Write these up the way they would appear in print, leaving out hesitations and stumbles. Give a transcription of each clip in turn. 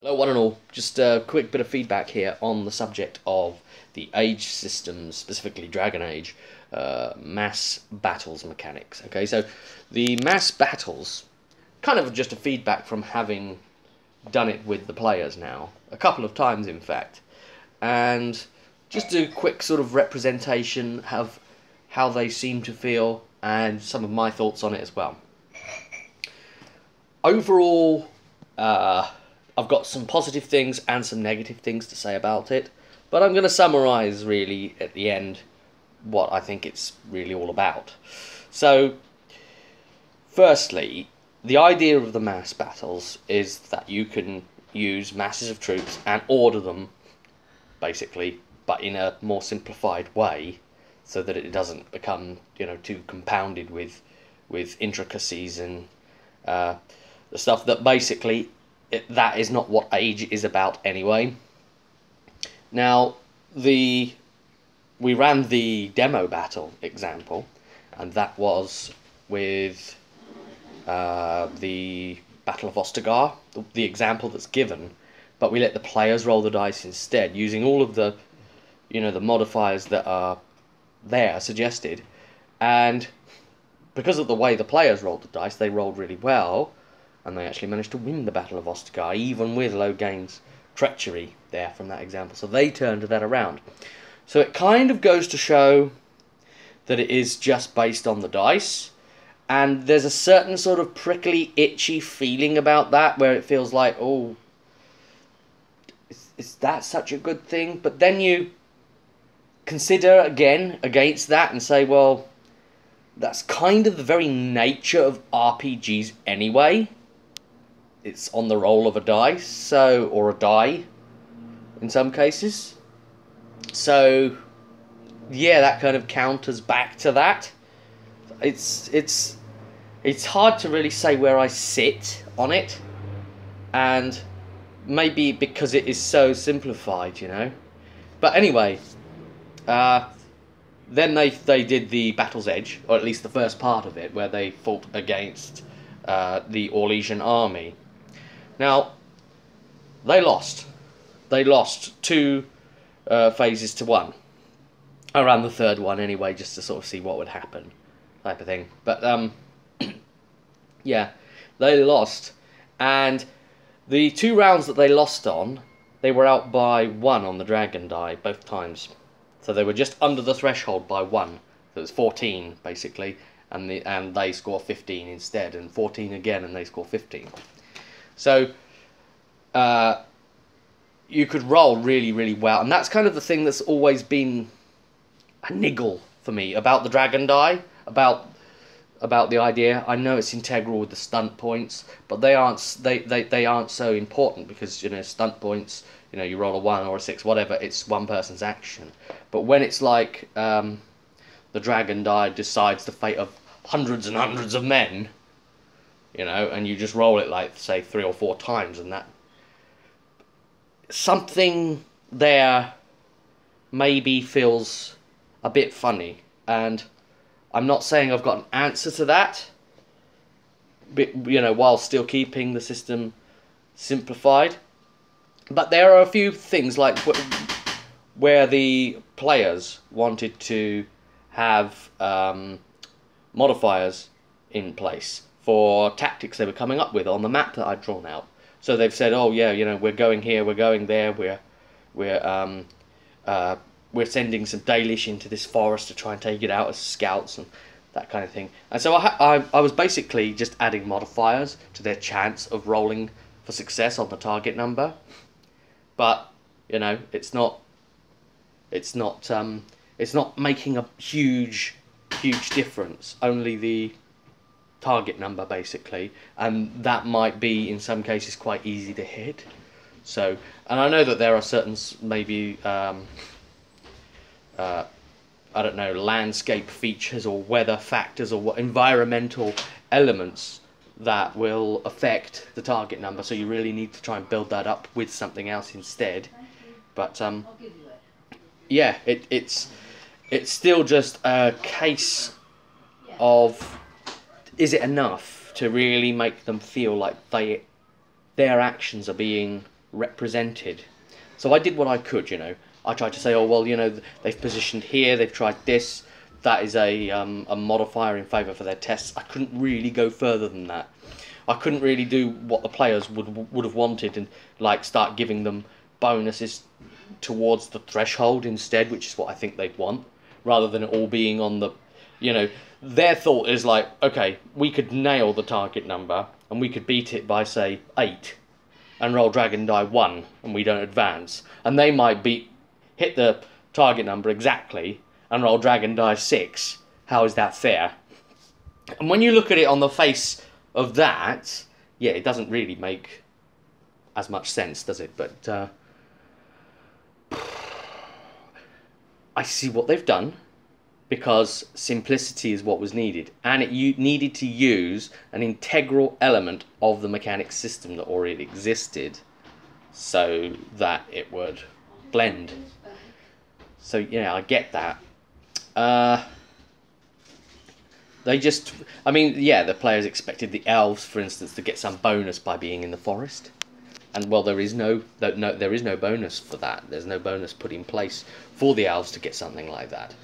Hello one and all, just a quick bit of feedback here on the subject of the age systems, specifically Dragon Age, mass battles mechanics. Okay, so the mass battles, kind of just a feedback from having done it with the players now, a couple of times in fact, and just a quick sort of representation of how they seem to feel and some of my thoughts on it as well. Overall, I've got some positive things and some negative things to say about it, but I'm going to summarise really at the end what I think it's really all about. So, firstly, the idea of the mass battles is that you can use masses of troops and order them, basically, but in a more simplified way, so that it doesn't become, too compounded with intricacies and the stuff that basically that is not what Age is about anyway. Now, we ran the demo battle example, and that was with the Battle of Ostagar, the example that's given, but we let the players roll the dice instead, using all of the, the modifiers that are there suggested, and because of the way the players rolled the dice, they rolled really well, and they actually managed to win the Battle of Ostagar, even with Loghain's treachery there from that example. So they turned that around. So it kind of goes to show that it is just based on the dice, and there's a certain sort of prickly, itchy feeling about that, where it feels like, oh, is that such a good thing? But then you consider again against that and say, well, that's kind of the very nature of RPGs anyway. It's on the roll of a dice, or a die, in some cases. So, yeah, that kind of counters back to that. It's hard to really say where I sit on it, and maybe because it is so simplified, But anyway, then they did the Battle's Edge, or at least the first part of it, where they fought against the Orlesian army. Now, they lost. They lost 2 phases to 1. I ran the third one anyway, just to sort of see what would happen, type of thing. But, yeah, they lost. And the 2 rounds that they lost on, they were out by 1 on the dragon die, both times. So they were just under the threshold by 1. So it's 14, basically, and they score 15 instead, and 14 again, and they score 15. So, you could roll really, really well. And that's kind of the thing that's always been a niggle for me about the dragon die, about the idea. I know it's integral with the stunt points, but they aren't so important because, stunt points, you roll a 1 or a 6, whatever, it's one person's action. But when it's like the dragon die decides the fate of hundreds and hundreds of men, and you just roll it like, say, 3 or 4 times, and that something there maybe feels a bit funny. And I'm not saying I've got an answer to that, but, while still keeping the system simplified. But there are a few things like where the players wanted to have modifiers in place for tactics they were coming up with on the map that I'd drawn out. So they've said, oh yeah, we're going here, we're going there, we're sending some Dalish into this forest to try and take it out as scouts and that kind of thing. And so I was basically just adding modifiers to their chance of rolling for success on the target number. But it's not making a huge difference. Only the target number, basically, and that might be in some cases quite easy to hit. So, and I know that there are certain maybe I don't know, landscape features or weather factors or environmental elements that will affect the target number, so you really need to try and build that up with something else instead. But yeah, it's still just a case of, is it enough to really make them feel like their actions are being represented. So I did what I could, you know. I tried to say, oh well, you know, they've positioned here, they've tried this. That is a modifier in favour for their tests. I couldn't really go further than that. I couldn't really do what the players would have wanted and like start giving them bonuses towards the threshold instead, which is what I think they'd want, rather than it all being on the, you know, their thought is like, okay, we could nail the target number and we could beat it by say 8 and roll dragon die 1 and we don't advance, and they might hit the target number exactly and roll dragon die 6. How is that fair? And when you look at it on the face of that, yeah, it doesn't really make as much sense, does it? But I see what they've done, because simplicity is what was needed, and you needed to use an integral element of the mechanics system that already existed so that it would blend. So yeah, I get that. They just, I mean, yeah, the players expected the elves, for instance, to get some bonus by being in the forest, and well, there is no bonus for that. There's no bonus put in place for the elves to get something like that.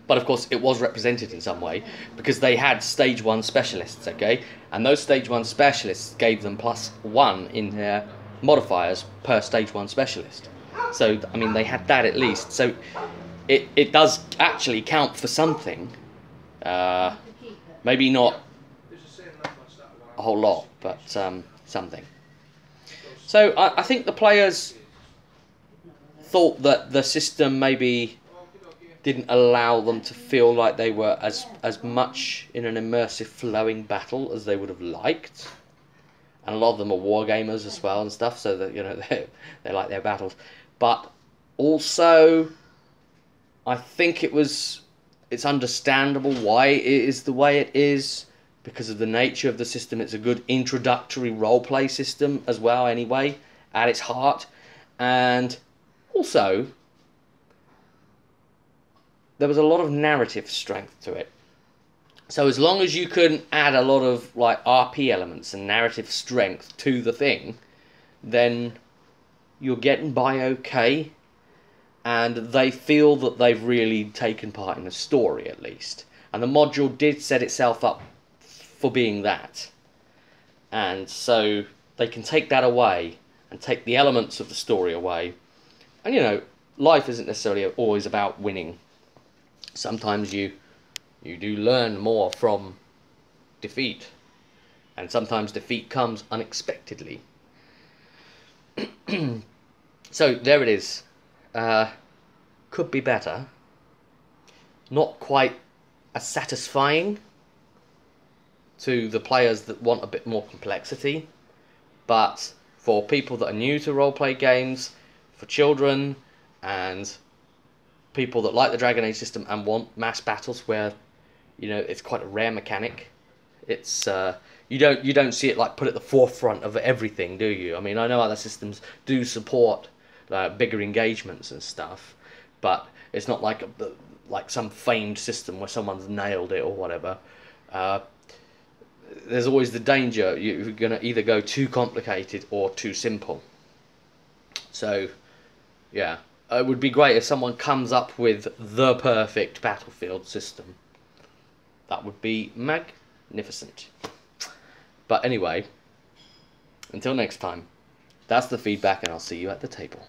But of course, it was represented in some way because they had stage 1 specialists, okay, and those stage 1 specialists gave them +1 in their modifiers per stage 1 specialist. So I mean, they had that at least. So it does actually count for something. Maybe not a whole lot, but something. So I think the players thought that the system maybe didn't allow them to feel like they were as much in an immersive flowing battle as they would have liked. And a lot of them are wargamers as well and stuff, so that, you know, they like their battles. But also, I think it's understandable why it is the way it is, because of the nature of the system. It's a good introductory roleplay system as well, anyway, at its heart. And also, there was a lot of narrative strength to it. So as long as you can add a lot of like RP elements and narrative strength to the thing, then you're getting by okay. And they feel that they've really taken part in the story, at least. And the module did set itself up for being that. And so they can take that away and take the elements of the story away. And, you know, life isn't necessarily always about winning. Sometimes you do learn more from defeat. And sometimes defeat comes unexpectedly. So there it is. Could be better. Not quite as satisfying to the players that want a bit more complexity, but for people that are new to roleplay games, for children, and people that like the Dragon Age system and want mass battles where, you know, it's quite a rare mechanic. It's you don't see it like put at the forefront of everything, do you? I mean, I know other systems do support bigger engagements and stuff, but it's not like some famed system where someone's nailed it or whatever. There's always the danger you're going to either go too complicated or too simple. So, yeah, it would be great if someone comes up with the perfect battlefield system. That would be magnificent. But anyway, until next time, that's the feedback, and I'll see you at the table.